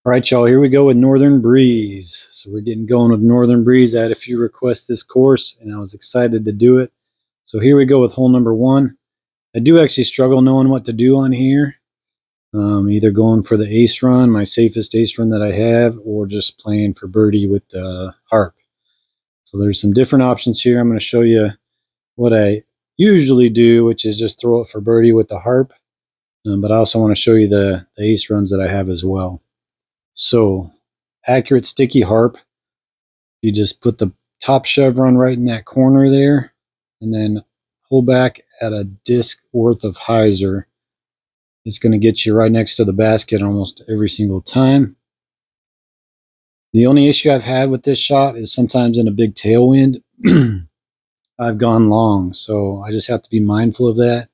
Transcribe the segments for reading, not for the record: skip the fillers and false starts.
All right, y'all, here we go with Northern Breeze. So we're getting going with Northern Breeze. I had a few requests this course, and I was excited to do it. So here we go with hole number one. I do actually struggle knowing what to do on here. Either going for the ace run, my safest ace run that I have, or just playing for birdie with the harp. So there's some different options here. I'm going to show you what I usually do, which is just throw it for birdie with the harp. But I also want to show you the ace runs that I have as well. So, accurate sticky harp, you just put the top chevron right in that corner there, and then pull back at a disc worth of hyzer. It's going to get you right next to the basket almost every single time. The only issue I've had with this shot is sometimes in a big tailwind, I've gone long, so I just have to be mindful of that.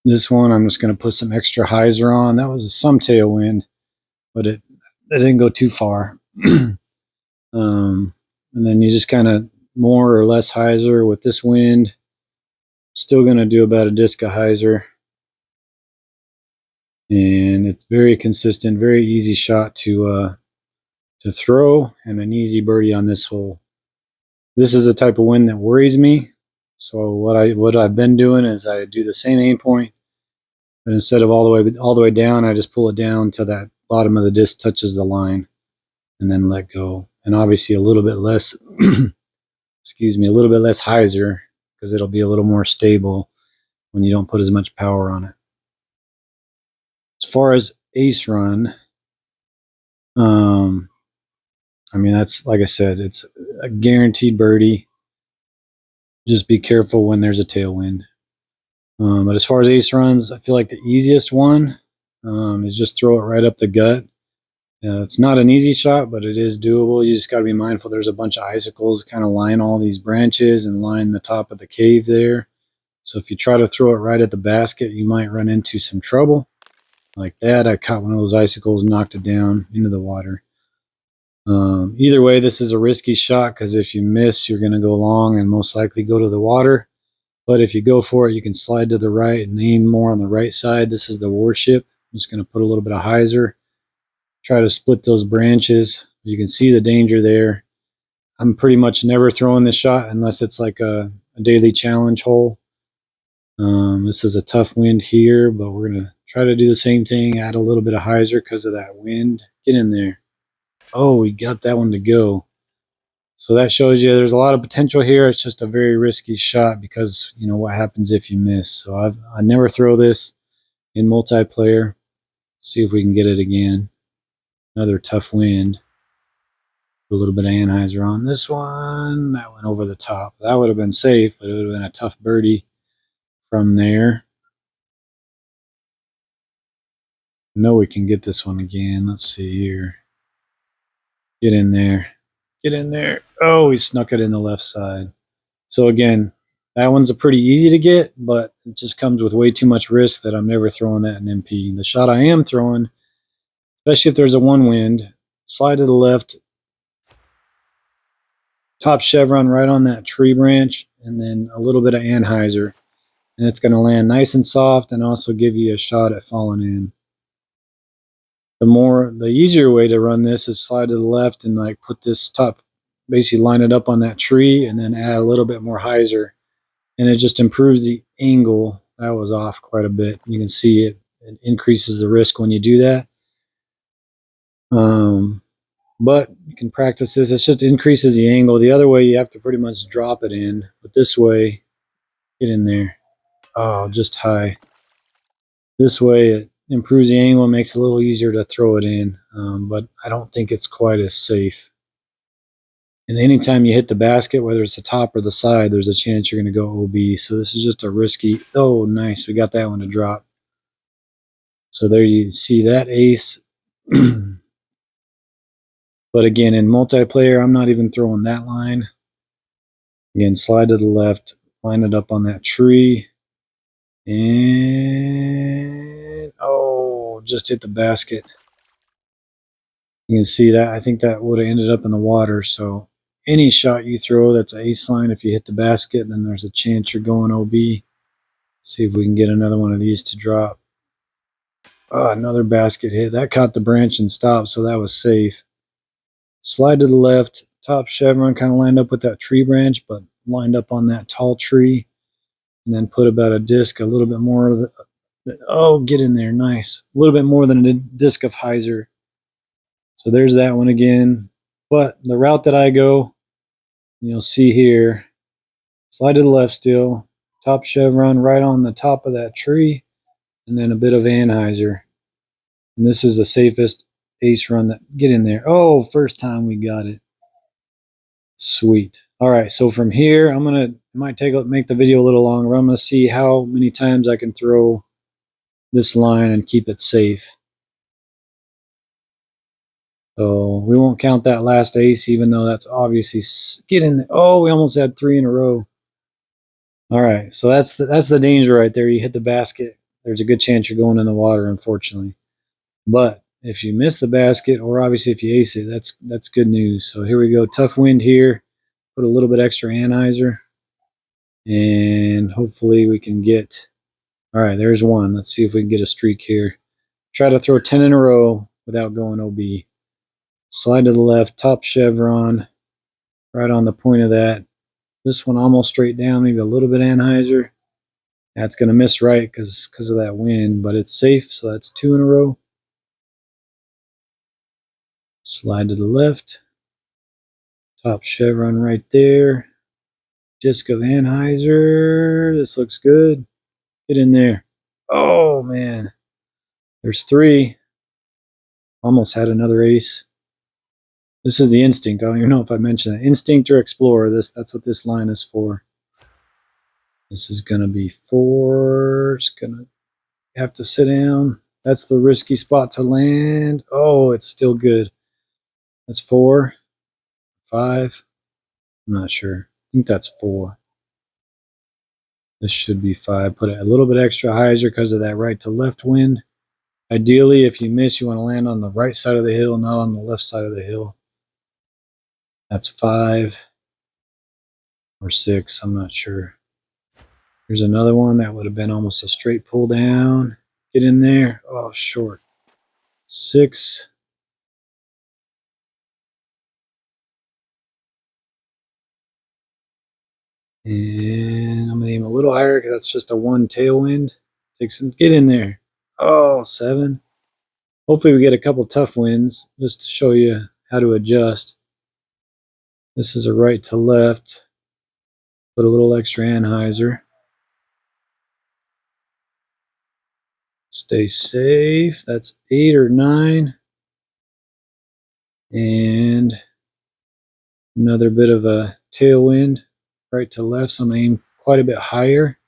This one, I'm just going to put some extra hyzer on. That was some tailwind, but it didn't go too far. And then you just kind of more or less hyzer with this wind. Still going to do about a disc of hyzer. And it's very consistent, very easy shot to throw, and an easy birdie on this hole. This is the type of wind that worries me. So what I've been doing is I do the same aim point, but instead of all the way down, I just pull it down till that bottom of the disc touches the line, and then let go. And obviously a little bit less, excuse me, a little bit less hyzer, because it'll be a little more stable when you don't put as much power on it. As far as ace run, I mean, that's, like I said, it's a guaranteed birdie. Just be careful when there's a tailwind. But as far as ace runs, I feel like the easiest one is just throw it right up the gut. It's not an easy shot, but it is doable. You just got to be mindful. There's a bunch of icicles kind of line all these branches and line the top of the cave there. So if you try to throw it right at the basket, you might run into some trouble. Like that, I caught one of those icicles, knocked it down into the water. Either way, this is a risky shot, because if you miss, you're going to go long and most likely go to the water. But if you go for it, you can slide to the right and aim more on the right side. This is the warship. I'm just going to put a little bit of hyzer. Try to split those branches. You can see the danger there. I'm pretty much never throwing this shot unless it's like a daily challenge hole. This is a tough wind here, but we're going to try to do the same thing, add a little bit of hyzer because of that wind. Get in there. Oh, we got that one to go. So that shows you there's a lot of potential here. It's just a very risky shot because, you know, what happens if you miss. So I never throw this in multiplayer. See if we can get it again. Another tough wind. Put a little bit of anhyzer on this one. That went over the top. That would have been safe, but it would have been a tough birdie from there. I know we can get this one again. Let's see here. Get in there. Get in there. Oh, he snuck it in the left side. So again, that one's a pretty easy to get, but it just comes with way too much risk that I'm never throwing that in MP. The shot I am throwing, especially if there's a one wind, slide to the left, top chevron right on that tree branch, and then a little bit of anhyzer. And it's going to land nice and soft and also give you a shot at falling in. The easier way to run this is slide to the left and like put this top, basically line it up on that tree and then add a little bit more hyzer. And it just improves the angle. That was off quite a bit. You can see it increases the risk when you do that. But you can practice this. It just increases the angle. The other way, you have to pretty much drop it in. But this way, get in there. Oh, just high. This way, it improves the angle, makes it a little easier to throw it in. But I don't think it's quite as safe. And anytime you hit the basket, whether it's the top or the side, there's a chance you're going to go OB. So this is just a risky. Oh, nice. We got that one to drop. So there you see that ace. But again, in multiplayer, I'm not even throwing that line. Again, slide to the left, line it up on that tree. And, oh, just hit the basket. You can see that. I think that would have ended up in the water. So any shot you throw that's an ace line, if you hit the basket, then there's a chance you're going OB. See if we can get another one of these to drop. Oh, another basket hit. That caught the branch and stopped, so that was safe. Slide to the left. Top chevron kind of lined up with that tree branch, but lined up on that tall tree. And then put about a disc, a little bit more of the, oh, get in there. Nice. A little bit more than a disc of hyzer. So there's that one again. But the route that I go, you'll see here, slide to the left still. Top chevron right on the top of that tree. And then a bit of anhyzer. And this is the safest ace run that, get in there. Oh, first time we got it. Sweet. All right, so from here, I'm gonna make the video a little longer. I'm gonna see how many times I can throw this line and keep it safe. So we won't count that last ace, even though that's obviously, get in there. Oh, we almost had 3 in a row. All right, so that's the danger right there. You hit the basket, there's a good chance you're going in the water, unfortunately. But if you miss the basket, or obviously if you ace it, that's good news. So here we go, tough wind here. Put a little bit extra anhyzer, and hopefully we can get, all right, there's one. Let's see if we can get a streak here. Try to throw 10 in a row without going OB. Slide to the left, top chevron, right on the point of that. This one almost straight down, maybe a little bit anhyzer. That's going to miss right because of that wind, but it's safe, so that's 2 in a row. Slide to the left, top chevron right there. Disc of anhyzer. This looks good. Get in there. Oh, man. There's 3. Almost had another ace. This is the instinct. I don't even know if I mentioned it. Instinct or explorer. That's what this line is for. This is going to be 4. It's going to have to sit down. That's the risky spot to land. Oh, it's still good. That's 4. 5. I'm not sure. I think that's 4. This should be 5. Put a little bit extra hyzer because of that right to left wind. Ideally, if you miss, you want to land on the right side of the hill, not on the left side of the hill. That's 5 or 6. I'm not sure. Here's another one that would have been almost a straight pull down. Get in there. Oh, short. 6. And I'm going to aim a little higher because that's just a 1 tailwind. Take some, get in there. Oh, 7. Hopefully we get a couple tough winds just to show you how to adjust. This is a right to left. Put a little extra anhyzer. Stay safe. That's 8 or 9. And another bit of a tailwind. Right to left, so I'm going to aim quite a bit higher.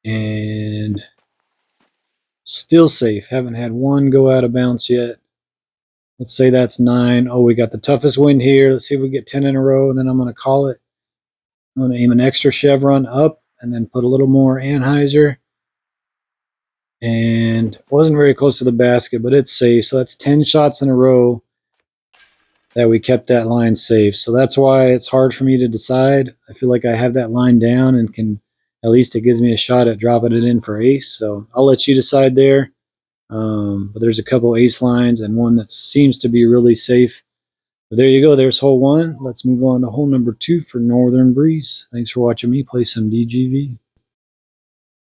And still safe. Haven't had one go out of bounds yet. Let's say that's 9. Oh, we got the toughest wind here. Let's see if we get 10 in a row, and then I'm going to call it. I'm going to aim an extra chevron up and then put a little more anhyzer. And wasn't very close to the basket, but it's safe. So that's 10 shots in a row that we kept that line safe. So that's why it's hard for me to decide. I feel like I have that line down and can, at least it gives me a shot at dropping it in for ace. So I'll let you decide there. But there's a couple ace lines and one that seems to be really safe. But there you go. There's hole 1. Let's move on to hole number 2 for Northern Breeze. Thanks for watching me play some DGV.